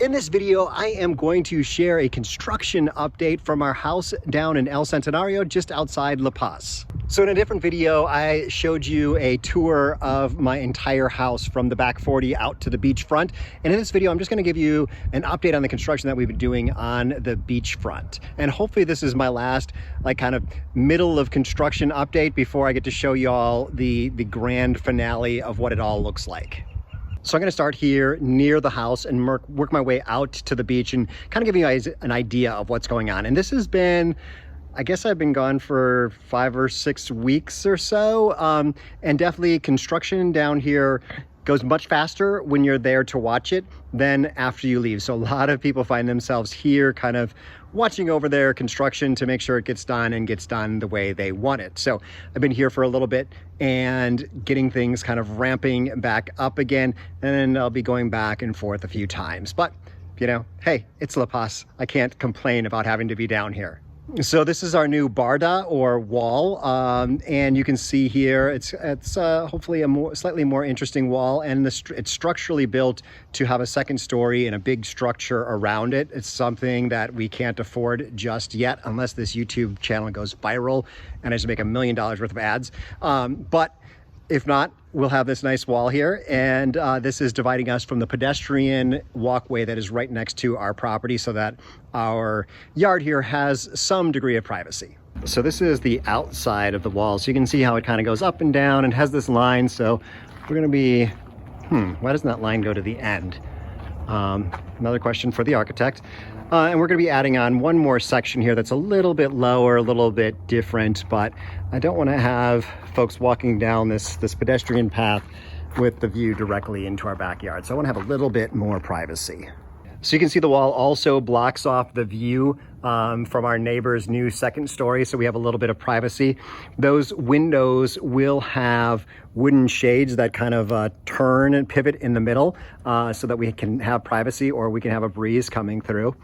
In this video, I am going to share a construction update from our house down in El Centenario, just outside La Paz. So in a different video, I showed you a tour of my entire house from the back 40 out to the beachfront. And in this video, I'm just gonna give you an update on the construction that we've been doing on the beachfront. And hopefully this is my last, kind of middle of construction update before I get to show you all the grand finale of what it all looks like. So I'm going to start here near the house and work my way out to the beach and kind of give you guys an idea of what's going on. And this has been, I guess I've been gone for 5 or 6 weeks or so. And definitely construction down here goes much faster when you're there to watch it than after you leave. So a lot of people find themselves here kind of watching over their construction to make sure it gets done and gets done the way they want it. So I've been here for a little bit and getting things kind of ramping back up again, and then I'll be going back and forth a few times. But, you know, hey, it's La Paz. I can't complain about having to be down here. So this is our new barda or wall, and you can see here it's hopefully a slightly more interesting wall, and it's structurally built to have a second story and a big structure around it. It's something that we can't afford just yet unless this YouTube channel goes viral and I just make $1 million worth of ads. But if not, we'll have this nice wall here, and this is dividing us from the pedestrian walkway that is right next to our property so that our yard here has some degree of privacy. So this is the outside of the wall. So you can see how it kind of goes up and down and has this line. So we're going to be, why doesn't that line go to the end? Another question for the architect. And we're going to be adding on one more section here that's a little bit lower, a little bit different, but I don't want to have folks walking down this pedestrian path with the view directly into our backyard. So I want to have a little bit more privacy. So you can see the wall also blocks off the view from our neighbor's new second story, so we have a little bit of privacy. Those windows will have wooden shades that kind of turn and pivot in the middle so that we can have privacy, or we can have a breeze coming through.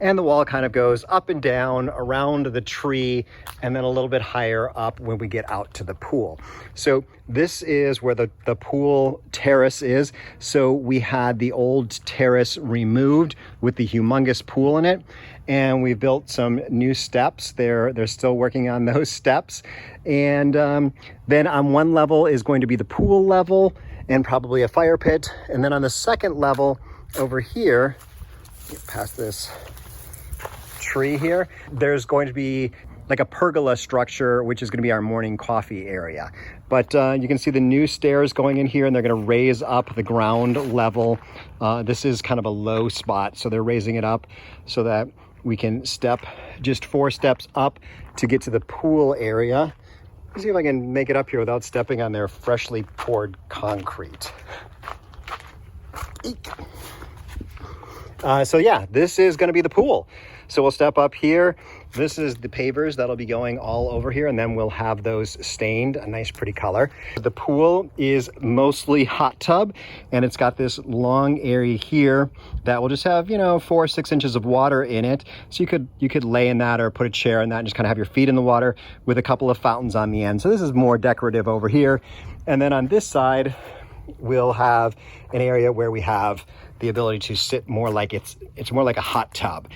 And the wall kind of goes up and down around the tree and then a little bit higher up when we get out to the pool. So this is where the pool terrace is. So we had the old terrace removed with the humongous pool in it, and we built some new steps. They're still working on those steps. And then on one level is going to be the pool level and probably a fire pit. And then on the second level over here, get past this tree here, there's going to be like a pergola structure, which is going to be our morning coffee area. But you can see the new stairs going in here, and they're going to raise up the ground level. This is kind of a low spot, so they're raising it up so that we can step just 4 steps up to get to the pool area. Let's see if I can make it up here without stepping on their freshly poured concrete. Eek. So yeah, this is going to be the pool. So we'll step up here. This is the pavers that'll be going all over here, and then we'll have those stained a nice pretty color. The pool is mostly hot tub, and it's got this long area here that will just have, 4 or 6 inches of water in it. So you could lay in that or put a chair in that and just kind of have your feet in the water with a couple of fountains on the end. So this is more decorative over here. And then on this side, we'll have an area where we have the ability to sit more like it's more like a hot tub,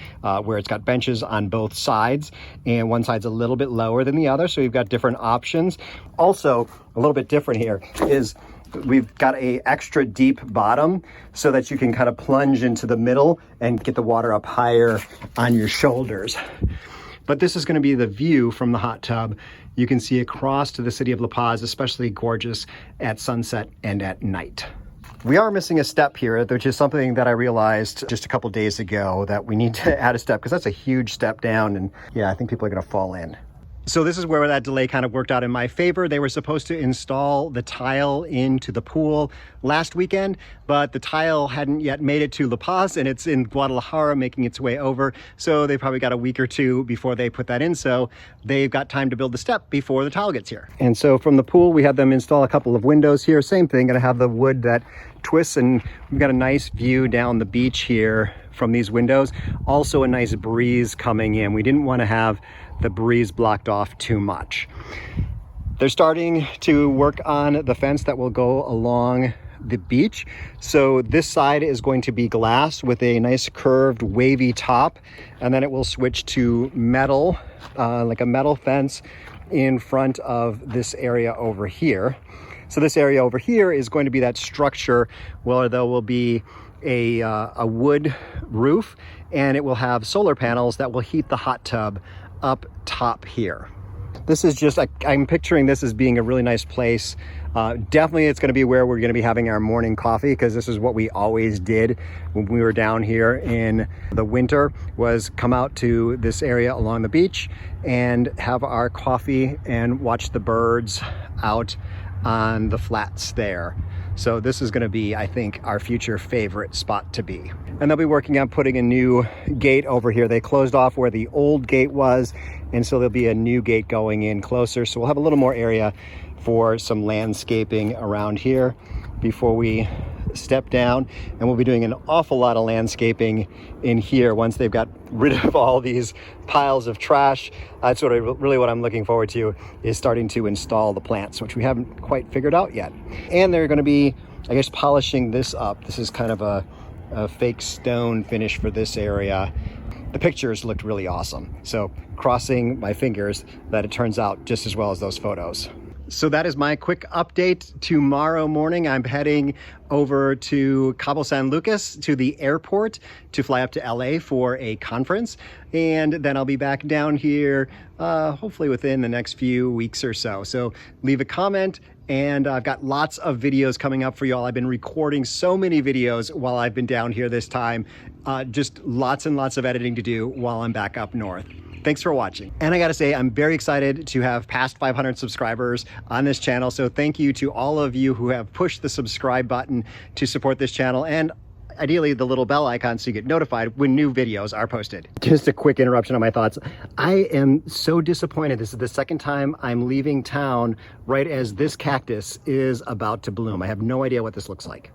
where it's got benches on both sides, and one side's a little bit lower than the other, so we've got different options. Also, a little bit different here is we've got a extra deep bottom so that you can kind of plunge into the middle and get the water up higher on your shoulders. But this is going to be the view from the hot tub. You can see across to the city of La Paz, especially gorgeous at sunset and at night. We are missing a step here, which is something that I realized just a couple days ago, that we need to add a step, because that's a huge step down, and yeah, I think people are going to fall in. So this is where that delay kind of worked out in my favor. They were supposed to install the tile into the pool last weekend, but the tile hadn't yet made it to La Paz, and it's in Guadalajara making its way over. So they probably got a week or two before they put that in. So they've got time to build the step before the tile gets here. And so from the pool, we had them install a couple of windows here. Same thing, gonna have the wood that twists, and we've got a nice view down the beach here from these windows. Also a nice breeze coming in. We didn't want to have the breeze blocked off too much. They're starting to work on the fence that will go along the beach. So this side is going to be glass with a nice curved wavy top, and then it will switch to metal, like a metal fence in front of this area over here. So this area over here is going to be that structure where there will be a wood roof, and it will have solar panels that will heat the hot tub up top here. This is just, I'm picturing this as being a really nice place. Definitely it's going to be where we're going to be having our morning coffee, because this is what we always did when we were down here in the winter, was come out to this area along the beach and have our coffee and watch the birds out on the flats there. So this is going to be, I think, our future favorite spot to be. And they'll be working on putting a new gate over here. They closed off where the old gate was, and so there'll be a new gate going in closer. So we'll have a little more area for some landscaping around here before we step down. And we'll be doing an awful lot of landscaping in here once they've got rid of all these piles of trash. That's sort of really what I'm looking forward to, is starting to install the plants, which we haven't quite figured out yet. And they're going to be, I guess, polishing this up. This is kind of a fake stone finish for this area. The pictures looked really awesome. So crossing my fingers that it turns out just as well as those photos. So that is my quick update. Tomorrow morning, I'm heading over to Cabo San Lucas to the airport to fly up to LA for a conference. And then I'll be back down here, hopefully within the next few weeks or so. So leave a comment, and I've got lots of videos coming up for y'all. I've been recording so many videos while I've been down here this time. Just lots and lots of editing to do while I'm back up north. Thanks for watching. And I gotta say, I'm very excited to have passed 500 subscribers on this channel. So thank you to all of you who have pushed the subscribe button to support this channel, and ideally the little bell icon so you get notified when new videos are posted. Just a quick interruption on my thoughts. I am so disappointed. This is the second time I'm leaving town right as this cactus is about to bloom. I have no idea what this looks like.